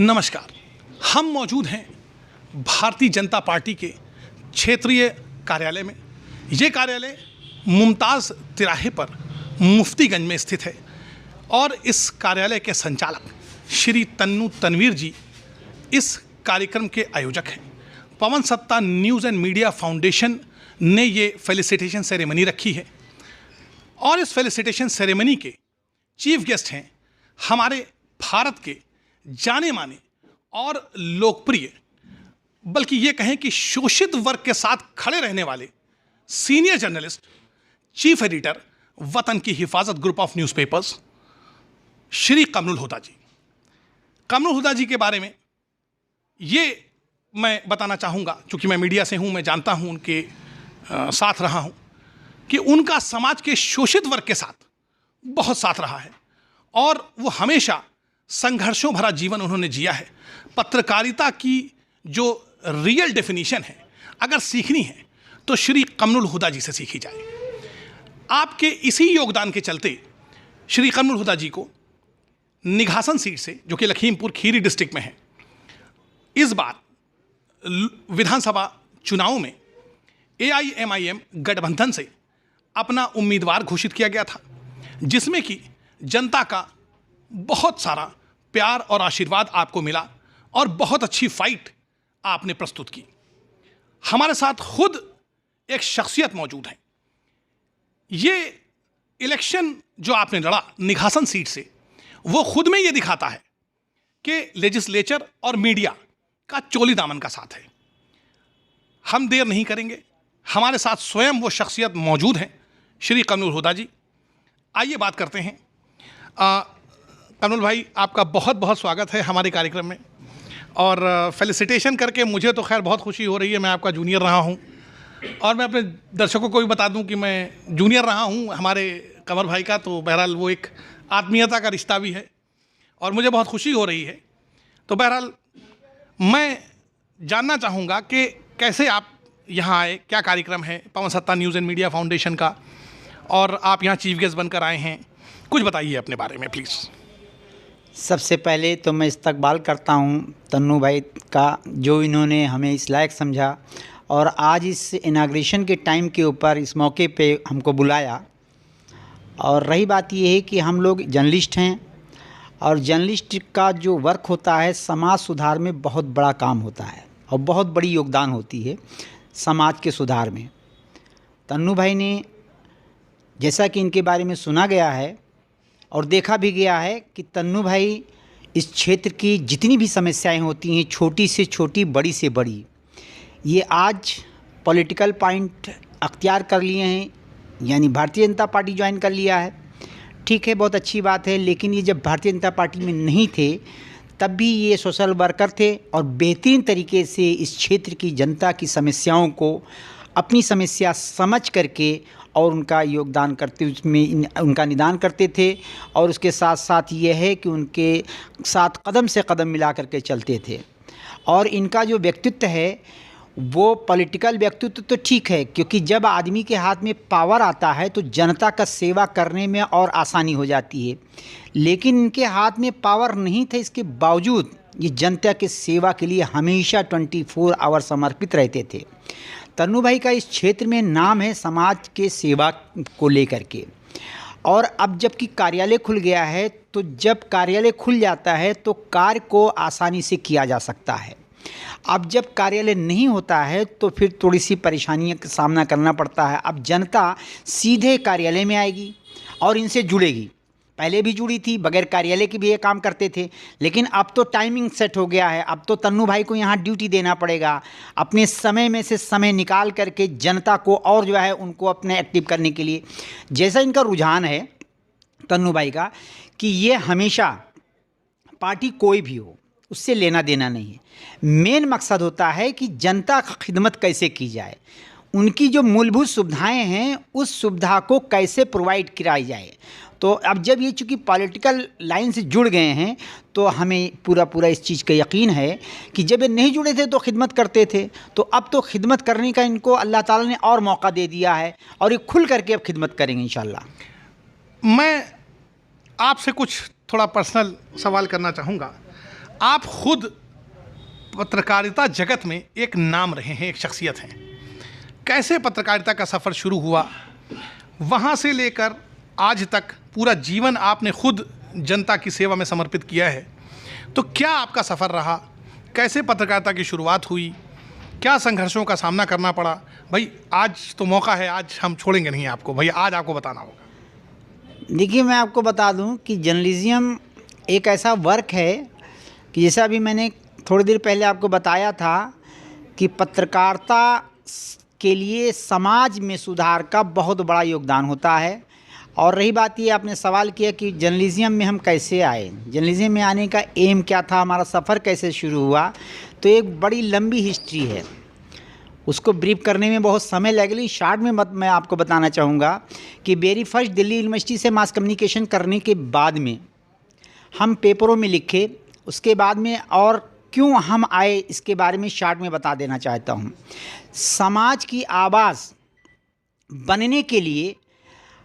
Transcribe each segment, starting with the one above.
नमस्कार। हम मौजूद हैं भारतीय जनता पार्टी के क्षेत्रीय कार्यालय में। ये कार्यालय मुमताज़ तिराहे पर मुफ्तीगंज में स्थित है और इस कार्यालय के संचालक श्री तन्नू तनवीर जी इस कार्यक्रम के आयोजक हैं। पवन सत्ता न्यूज़ एंड मीडिया फाउंडेशन ने ये फेलिसिटेशन सेरेमनी रखी है और इस फेलिसिटेशन सेरेमनी के चीफ गेस्ट हैं हमारे भारत के जाने माने और लोकप्रिय, बल्कि ये कहें कि शोषित वर्ग के साथ खड़े रहने वाले senior journalist, chief editor Watan Ki Hifazat group of newspapers Shri Kamrul Huda ji. Kamrul Huda ji के बारे में ये मैं बताना चाहूँगा, क्योंकि मैं मीडिया से हूँ, मैं जानता हूँ, उनके साथ रहा हूँ, कि उनका समाज के शोषित वर्ग के साथ बहुत साथ रहा है और वो हमेशा संघर्षों भरा जीवन उन्होंने जिया है। पत्रकारिता की जो रियल डेफिनेशन है, अगर सीखनी है तो श्री कमरुल हुदा जी से सीखी जाए। आपके इसी योगदान के चलते श्री कमरुल हुदा जी को निघासन सीट से, जो कि लखीमपुर खीरी डिस्ट्रिक्ट में है, इस बार विधानसभा चुनाव में AIMIM गठबंधन से अपना उम्मीदवार घोषित किया गया था, जिसमें कि जनता का बहुत सारा प्यार और आशीर्वाद आपको मिला और बहुत अच्छी फाइट आपने प्रस्तुत की। हमारे साथ खुद एक शख्सियत मौजूद है। ये इलेक्शन जो आपने लड़ा निघासन सीट से, वो खुद में ये दिखाता है कि लेजिस्लेचर और मीडिया का चोली दामन का साथ है। हम देर नहीं करेंगे, हमारे साथ स्वयं वो शख्सियत मौजूद हैं, श्री कमरुल हुदा जी। आइए बात करते हैं। कमरुल भाई, आपका बहुत बहुत स्वागत है हमारे कार्यक्रम में और फेलिसिटेशन करके मुझे तो खैर बहुत खुशी हो रही है। मैं आपका जूनियर रहा हूं और मैं अपने दर्शकों को भी बता दूं कि मैं जूनियर रहा हूं हमारे कमर भाई का, तो बहरहाल वो एक आत्मीयता का रिश्ता भी है और मुझे बहुत खुशी हो रही है। तो बहरहाल मैं जानना चाहूँगा कि कैसे आप यहाँ आए, क्या कार्यक्रम है पवन सत्ता न्यूज़ एंड मीडिया फाउंडेशन का, और आप यहाँ चीफ गेस्ट बनकर आए हैं। कुछ बताइए अपने बारे में प्लीज़। सबसे पहले तो मैं इस्तकबाल करता हूँ तन्नू भाई का, जो इन्होंने हमें इस लायक समझा और आज इस इनाग्रेशन के टाइम के ऊपर इस मौके पे हमको बुलाया। और रही बात ये है कि हम लोग जर्नलिस्ट हैं और जर्नलिस्ट का जो वर्क होता है समाज सुधार में बहुत बड़ा काम होता है और बहुत बड़ी योगदान होती है समाज के सुधार में। तन्नू भाई ने, जैसा कि इनके बारे में सुना गया है और देखा भी गया है, कि तन्नू भाई इस क्षेत्र की जितनी भी समस्याएं होती हैं, छोटी से छोटी, बड़ी से बड़ी, ये आज पॉलिटिकल पॉइंट अख्तियार कर लिए हैं, यानी भारतीय जनता पार्टी ज्वाइन कर लिया है। ठीक है, बहुत अच्छी बात है, लेकिन ये जब भारतीय जनता पार्टी में नहीं थे तब भी ये सोशल वर्कर थे और बेहतरीन तरीके से इस क्षेत्र की जनता की समस्याओं को अपनी समस्या समझ करके और उनका योगदान करते, उसमें उनका निदान करते थे। और उसके साथ साथ ये है कि उनके साथ कदम से कदम मिला करके चलते थे। और इनका जो व्यक्तित्व है वो पॉलिटिकल व्यक्तित्व तो ठीक है, क्योंकि जब आदमी के हाथ में पावर आता है तो जनता का सेवा करने में और आसानी हो जाती है, लेकिन इनके हाथ में पावर नहीं था, इसके बावजूद ये जनता के सेवा के लिए हमेशा 24 आवर समर्पित रहते थे। तन्नू भाई का इस क्षेत्र में नाम है समाज के सेवा को लेकर के। और अब जबकि कार्यालय खुल गया है, तो जब कार्यालय खुल जाता है तो कार्य को आसानी से किया जा सकता है। अब जब कार्यालय नहीं होता है तो फिर थोड़ी सी परेशानियों का सामना करना पड़ता है। अब जनता सीधे कार्यालय में आएगी और इनसे जुड़ेगी। पहले भी जुड़ी थी, बगैर कार्यालय के भी ये काम करते थे, लेकिन अब तो टाइमिंग सेट हो गया है। अब तो तन्नू भाई को यहाँ ड्यूटी देना पड़ेगा, अपने समय में से समय निकाल करके जनता को और जो है उनको अपने एक्टिव करने के लिए। जैसा इनका रुझान है तन्नू भाई का, कि ये हमेशा पार्टी कोई भी हो उससे लेना देना नहीं है, मेन मकसद होता है कि जनता की खिदमत कैसे की जाए, उनकी जो मूलभूत सुविधाएं हैं उस सुविधा को कैसे प्रोवाइड कराई जाए। तो अब जब ये चूँकि पॉलिटिकल लाइन से जुड़ गए हैं तो हमें पूरा इस चीज़ का यकीन है कि जब ये नहीं जुड़े थे तो खिदमत करते थे, तो अब तो खिदमत करने का इनको अल्लाह ताला ने और मौका दे दिया है और ये खुल करके अब खिदमत करेंगे इंशाल्लाह। मैं आपसे कुछ थोड़ा पर्सनल सवाल करना चाहूँगा। आप खुद पत्रकारिता जगत में एक नाम रहे हैं, एक शख्सियत हैं। कैसे पत्रकारिता का सफ़र शुरू हुआ, वहाँ से लेकर आज तक पूरा जीवन आपने खुद जनता की सेवा में समर्पित किया है, तो क्या आपका सफ़र रहा, कैसे पत्रकारिता की शुरुआत हुई, क्या संघर्षों का सामना करना पड़ा? भाई आज तो मौका है, आज हम छोड़ेंगे नहीं आपको, भाई आज आपको बताना होगा। देखिए, मैं आपको बता दूं कि जर्नलिज्म एक ऐसा वर्क है कि जैसा अभी मैंने थोड़ी देर पहले आपको बताया था कि पत्रकारिता के लिए समाज में सुधार का बहुत बड़ा योगदान होता है। और रही बात ये, आपने सवाल किया कि जर्नलिज्म में हम कैसे आए, जर्नलिज्म में आने का एम क्या था, हमारा सफ़र कैसे शुरू हुआ, तो एक बड़ी लंबी हिस्ट्री है, उसको ब्रीफ करने में बहुत समय लगेगा। शॉर्ट में मैं आपको बताना चाहूँगा कि मेरी फर्स्ट दिल्ली यूनिवर्सिटी से मास कम्युनिकेशन करने के बाद में हम पेपरों में लिखे, उसके बाद में और क्यों हम आए इसके बारे में शॉर्ट में बता देना चाहता हूँ। समाज की आवाज़ बनने के लिए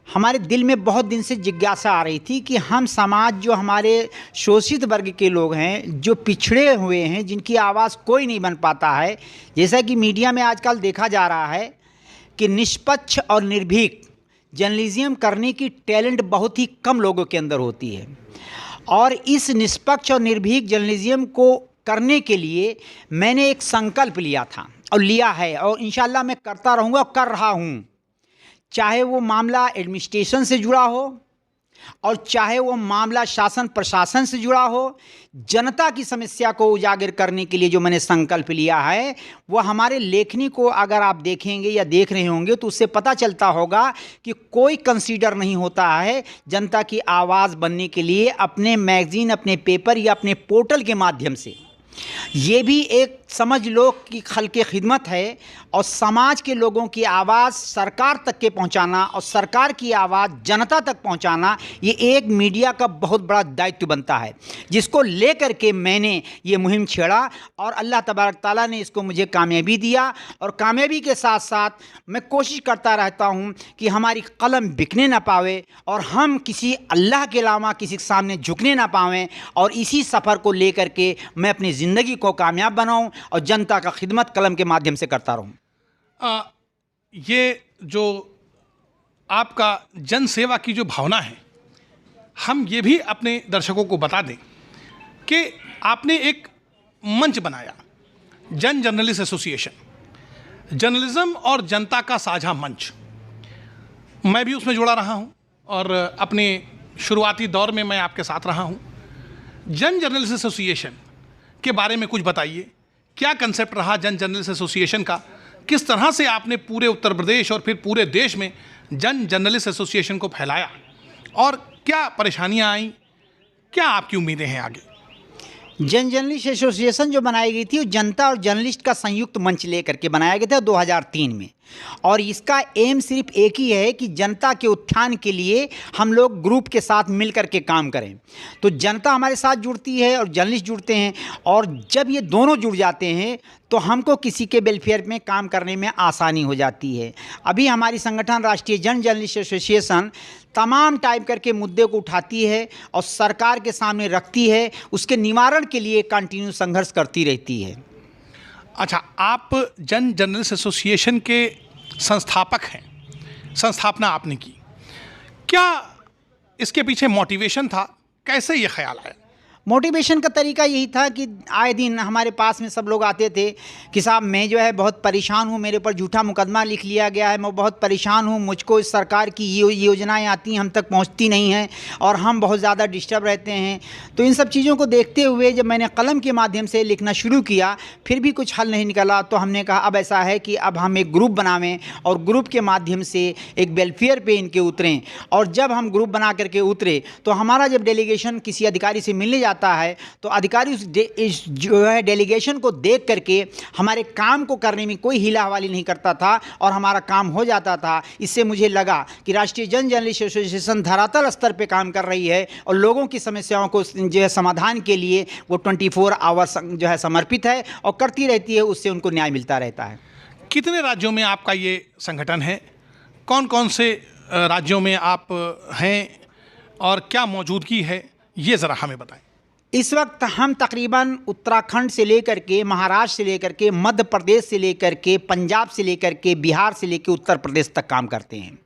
हमारे दिल में बहुत दिन से जिज्ञासा आ रही थी कि हम समाज, जो हमारे शोषित वर्ग के लोग हैं, जो पिछड़े हुए हैं, जिनकी आवाज़ कोई नहीं बन पाता है, जैसा कि मीडिया में आजकल देखा जा रहा है कि निष्पक्ष और निर्भीक जर्नलिज्म करने की टैलेंट बहुत ही कम लोगों के अंदर होती है। और इस निष्पक्ष और निर्भीक जर्नलिज्म को करने के लिए मैंने एक संकल्प लिया था और लिया है, और इंशाल्लाह मैं करता रहूँगा, कर रहा हूँ। चाहे वो मामला एडमिनिस्ट्रेशन से जुड़ा हो और चाहे वो मामला शासन प्रशासन से जुड़ा हो, जनता की समस्या को उजागर करने के लिए जो मैंने संकल्प लिया है, वो हमारे लेखनी को अगर आप देखेंगे या देख रहे होंगे तो उससे पता चलता होगा कि कोई कंसीडर नहीं होता है जनता की आवाज़ बनने के लिए अपने मैगज़ीन, अपने पेपर या अपने पोर्टल के माध्यम से। ये भी एक समझ लो कि खल्क़े खिदमत है, और समाज के लोगों की आवाज़ सरकार तक के पहुंचाना और सरकार की आवाज़ जनता तक पहुंचाना, ये एक मीडिया का बहुत बड़ा दायित्व बनता है, जिसको लेकर के मैंने ये मुहिम छेड़ा और अल्लाह तबारक ताला ने इसको मुझे कामयाबी दिया। और कामयाबी के साथ साथ मैं कोशिश करता रहता हूँ कि हमारी कलम बिकने ना पावे और हम किसी अल्लाह के अलावा किसी के सामने झुकने ना पावें, और इसी सफ़र को लेकर के मैं अपनी ज़िंदगी को कामयाब बनाऊँ और जनता का खिदमत कलम के माध्यम से करता रहूँ। ये जो आपका जन सेवा की जो भावना है, हम ये भी अपने दर्शकों को बता दें कि आपने एक मंच बनाया, जन जर्नलिस्ट एसोसिएशन, जर्नलिज्म और जनता का साझा मंच। मैं भी उसमें जुड़ा रहा हूँ और अपने शुरुआती दौर में मैं आपके साथ रहा हूँ। जन जर्नलिस्ट एसोसिएशन के बारे में कुछ बताइए, क्या कंसेप्ट रहा जन जर्नलिस्ट एसोसिएशन का, किस तरह से आपने पूरे उत्तर प्रदेश और फिर पूरे देश में जन जर्नलिस्ट एसोसिएशन को फैलाया, और क्या परेशानियां आईं, क्या आपकी उम्मीदें हैं आगे? जन जर्नलिस्ट एसोसिएशन जो बनाई गई थी वो जनता और जर्नलिस्ट का संयुक्त मंच लेकर के बनाया गया था 2003 में, और इसका एम सिर्फ एक ही है कि जनता के उत्थान के लिए हम लोग ग्रुप के साथ मिल कर के काम करें। तो जनता हमारे साथ जुड़ती है और जर्नलिस्ट जुड़ते हैं, और जब ये दोनों जुड़ जाते हैं तो हमको किसी के वेलफेयर में काम करने में आसानी हो जाती है। अभी हमारी संगठन राष्ट्रीय जन जर्नलिस्ट एसोसिएशन तमाम टाइप करके मुद्दे को उठाती है और सरकार के सामने रखती है, उसके निवारण के लिए कंटिन्यू संघर्ष करती रहती है। अच्छा, आप जन जर्नलिस्ट एसोसिएशन के संस्थापक हैं, संस्थापना आपने की, क्या इसके पीछे मोटिवेशन था, कैसे ये ख्याल आया? मोटिवेशन का तरीका यही था कि आए दिन हमारे पास में सब लोग आते थे कि साहब मैं जो है बहुत परेशान हूँ, मेरे ऊपर झूठा मुकदमा लिख लिया गया है, मैं बहुत परेशान हूँ, मुझको इस सरकार की योजनाएं आती हैं हम तक पहुँचती नहीं हैं और हम बहुत ज़्यादा डिस्टर्ब रहते हैं। तो इन सब चीज़ों को देखते हुए जब मैंने कलम के माध्यम से लिखना शुरू किया, फिर भी कुछ हल नहीं निकला, तो हमने कहा अब ऐसा है कि अब हम एक ग्रुप बनावें और ग्रुप के माध्यम से एक वेलफेयर पे इनके उतरें। और जब हम ग्रुप बना करके उतरे तो हमारा जब डेलीगेशन किसी अधिकारी से मिलने जाता है तो अधिकारी इस जो है डेलीगेशन को देख करके हमारे काम को करने में कोई हिला हवाली नहीं करता था और हमारा काम हो जाता था। इससे मुझे लगा कि राष्ट्रीय जन जर्नलिस्ट एसोसिएशन धरातल स्तर पे काम कर रही है और लोगों की समस्याओं को जो है समाधान के लिए वो 24 आवर्स जो है समर्पित है और करती रहती है, उससे उनको न्याय मिलता रहता है। कितने राज्यों में आपका ये संगठन है, कौन कौन से राज्यों में आप हैं और क्या मौजूदगी है, ये ज़रा हमें बताएं। इस वक्त हम तकरीबन उत्तराखंड से लेकर के, महाराष्ट्र से लेकर के, मध्य प्रदेश से लेकर के, पंजाब से लेकर के, बिहार से लेकर उत्तर प्रदेश तक काम करते हैं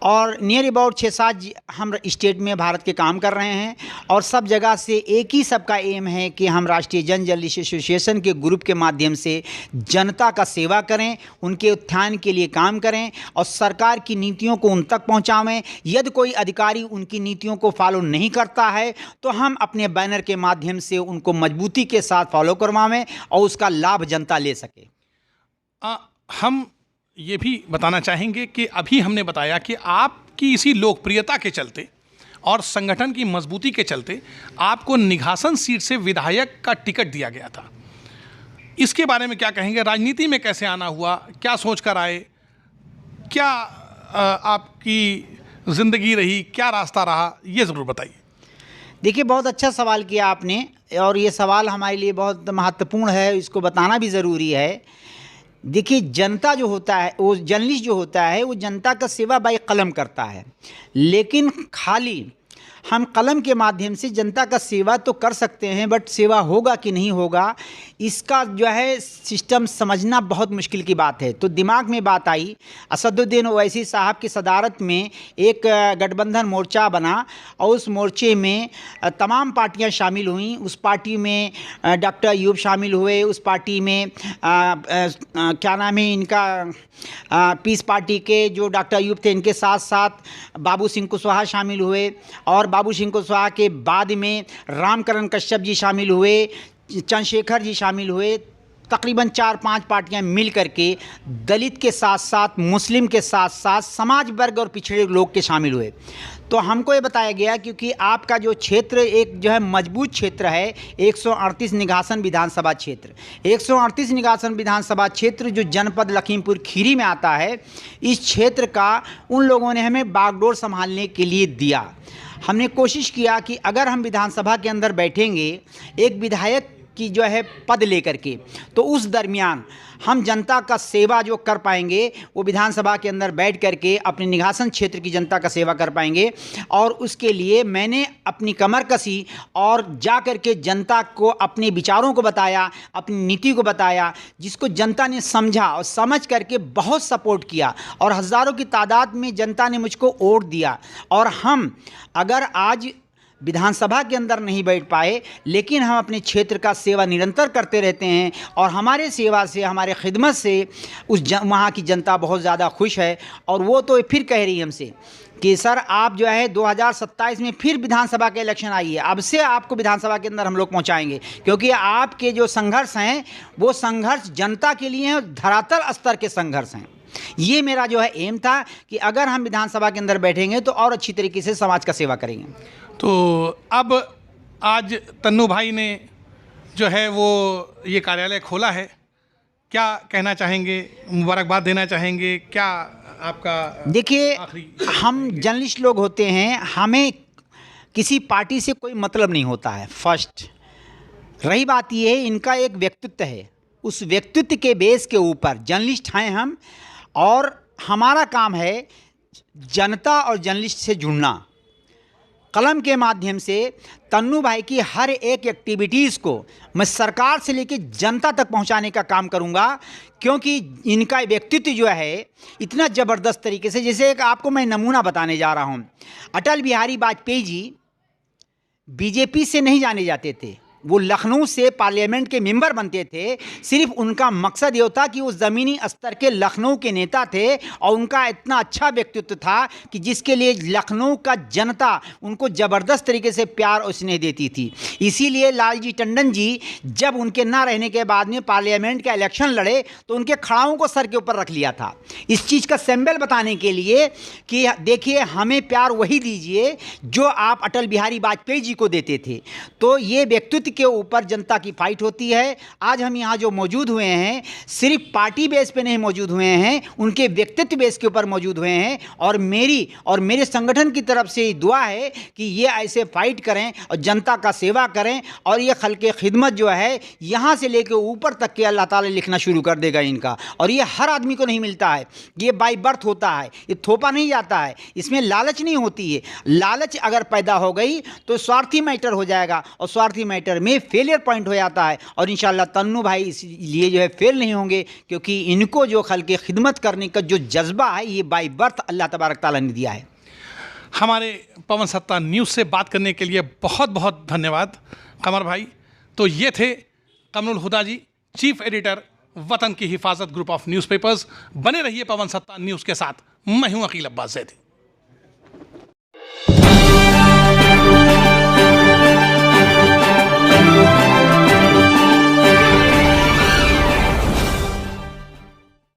और नियर अबाउट 6-7 हम स्टेट में भारत के काम कर रहे हैं और सब जगह से एक ही सबका एम है कि हम राष्ट्रीय जन जर्नलिस्ट एसोसिएशन के ग्रुप के माध्यम से जनता का सेवा करें, उनके उत्थान के लिए काम करें और सरकार की नीतियों को उन तक पहुंचाएं। यदि कोई अधिकारी उनकी नीतियों को फॉलो नहीं करता है तो हम अपने बैनर के माध्यम से उनको मजबूती के साथ फॉलो करवाएं और उसका लाभ जनता ले सके। हम ये भी बताना चाहेंगे कि अभी हमने बताया कि आपकी इसी लोकप्रियता के चलते और संगठन की मजबूती के चलते आपको निघासन सीट से विधायक का टिकट दिया गया था। इसके बारे में क्या कहेंगे? राजनीति में कैसे आना हुआ, क्या सोचकर आए, क्या आपकी ज़िंदगी रही, क्या रास्ता रहा, ये ज़रूर बताइए। देखिए, बहुत अच्छा सवाल किया आपने और ये सवाल हमारे लिए बहुत महत्वपूर्ण है, इसको बताना भी ज़रूरी है। देखिए, जनता जो होता है, वो जर्नलिस्ट जो होता है, वो जनता का सेवा बाई कलम करता है, लेकिन खाली हम कलम के माध्यम से जनता का सेवा तो कर सकते हैं, बट सेवा होगा कि नहीं होगा इसका जो है सिस्टम समझना बहुत मुश्किल की बात है। तो दिमाग में बात आई, असदुद्दीन ओवैसी साहब की सदारत में एक गठबंधन मोर्चा बना और उस मोर्चे में तमाम पार्टियां शामिल हुईं। उस पार्टी में डॉक्टर अयूब शामिल हुए, उस पार्टी में क्या नाम है इनका, पीस पार्टी के जो डॉक्टर अयूब थे, इनके साथ साथ बाबू सिंह कुशवाहा शामिल हुए और बाबू सिंह कुशवाहा के बाद में रामकरण कश्यप जी शामिल हुए, चंद्रशेखर जी शामिल हुए। तकरीबन 4-5 पार्टियां मिल करके दलित के साथ साथ, मुस्लिम के साथ साथ समाज वर्ग और पिछड़े लोग के शामिल हुए। तो हमको ये बताया गया क्योंकि आपका जो क्षेत्र एक जो है मजबूत क्षेत्र है, 138 निघासन विधानसभा क्षेत्र, 138 निघासन विधानसभा क्षेत्र जो जनपद लखीमपुर खीरी में आता है, इस क्षेत्र का उन लोगों ने हमें बागडोर संभालने के लिए दिया। हमने कोशिश किया कि अगर हम विधानसभा के अंदर बैठेंगे एक विधायक की जो है पद लेकर के, तो उस दरमियान हम जनता का सेवा जो कर पाएंगे वो विधानसभा के अंदर बैठ करके अपने निघासन क्षेत्र की जनता का सेवा कर पाएंगे। और उसके लिए मैंने अपनी कमर कसी और जा करके जनता को अपने विचारों को बताया, अपनी नीति को बताया, जिसको जनता ने समझा और समझ करके बहुत सपोर्ट किया और हज़ारों की तादाद में जनता ने मुझको वोट दिया। और हम अगर आज विधानसभा के अंदर नहीं बैठ पाए, लेकिन हम अपने क्षेत्र का सेवा निरंतर करते रहते हैं और हमारे सेवा से, हमारे खिदमत से वहाँ की जनता बहुत ज़्यादा खुश है। और वो तो फिर कह रही है हमसे कि सर आप जो है 2027 में फिर विधानसभा के इलेक्शन आई है, अब से आपको विधानसभा के अंदर हम लोग पहुँचाएंगे, क्योंकि आपके जो संघर्ष हैं वो संघर्ष जनता के लिए हैं, धरातल स्तर के संघर्ष हैं। ये मेरा जो है एम था कि अगर हम विधानसभा के अंदर बैठेंगे तो और अच्छी तरीके से समाज का सेवा करेंगे। तो अब आज तन्नू भाई ने जो है वो ये कार्यालय खोला है, क्या कहना चाहेंगे, मुबारकबाद देना चाहेंगे, क्या आपका? देखिए, हम जर्नलिस्ट लोग होते हैं, हमें किसी पार्टी से कोई मतलब नहीं होता है। फर्स्ट रही बात ये है, इनका एक व्यक्तित्व है, उस व्यक्तित्व के बेस के ऊपर जर्नलिस्ट हैं हम, और हमारा काम है जनता और जर्नलिस्ट से जुड़ना। कलम के माध्यम से तन्नू भाई की हर एक एक्टिविटीज़ को मैं सरकार से लेकर जनता तक पहुंचाने का काम करूंगा, क्योंकि इनका व्यक्तित्व जो है इतना ज़बरदस्त तरीके से, जैसे एक आपको मैं नमूना बताने जा रहा हूं। अटल बिहारी वाजपेयी जी बीजेपी से नहीं जाने जाते थे, वो लखनऊ से पार्लियामेंट के मेंबर बनते थे। सिर्फ उनका मकसद ये था कि वो ज़मीनी स्तर के लखनऊ के नेता थे और उनका इतना अच्छा व्यक्तित्व था कि जिसके लिए लखनऊ का जनता उनको ज़बरदस्त तरीके से प्यार और स्नेह देती थी। इसीलिए लालजी टंडन जी जब उनके ना रहने के बाद में पार्लियामेंट का इलेक्शन लड़े तो उनके खड़ाओं को सर के ऊपर रख लिया था, इस चीज़ का सिंबल बताने के लिए कि देखिए हमें प्यार वही दीजिए जो आप अटल बिहारी वाजपेयी जी को देते थे। तो ये व्यक्तित्व के ऊपर जनता की फाइट होती है। आज हम यहाँ जो मौजूद हुए हैं सिर्फ पार्टी बेस पे नहीं मौजूद हुए हैं, उनके व्यक्तित्व बेस के ऊपर मौजूद हुए हैं। और मेरे संगठन की तरफ से दुआ है कि ये ऐसे फाइट करें और जनता का सेवा करें, और ये खल्के खिदमत जो है यहाँ से लेकर ऊपर तक के अल्लाह ताला लिखना शुरू कर देगा इनका। और ये हर आदमी को नहीं मिलता है, ये बाय बर्थ होता है, ये थोपा नहीं जाता है, इसमें लालच नहीं होती है। लालच अगर पैदा हो गई तो स्वार्थी मैटर हो जाएगा, और स्वार्थी मैटर में फेलियर पॉइंट हो जाता है। और इंशाल्लाह तन्नू भाई इसलिए जो है फेल नहीं होंगे, क्योंकि इनको जो खल्के खिदमत करने का जो जज्बा है ये बाय बर्थ अल्लाह तबारक ताला ने दिया है। हमारे पवन सत्ता न्यूज़ से बात करने के लिए बहुत बहुत धन्यवाद कमर भाई। तो ये थे कमरुल हुदा जी, chief editor Watan Ki Hifazat group of newspapers. बने रहिए पवन सत्ता न्यूज़ के साथ। मैं हूं अकील अब्बास ज़ैदी।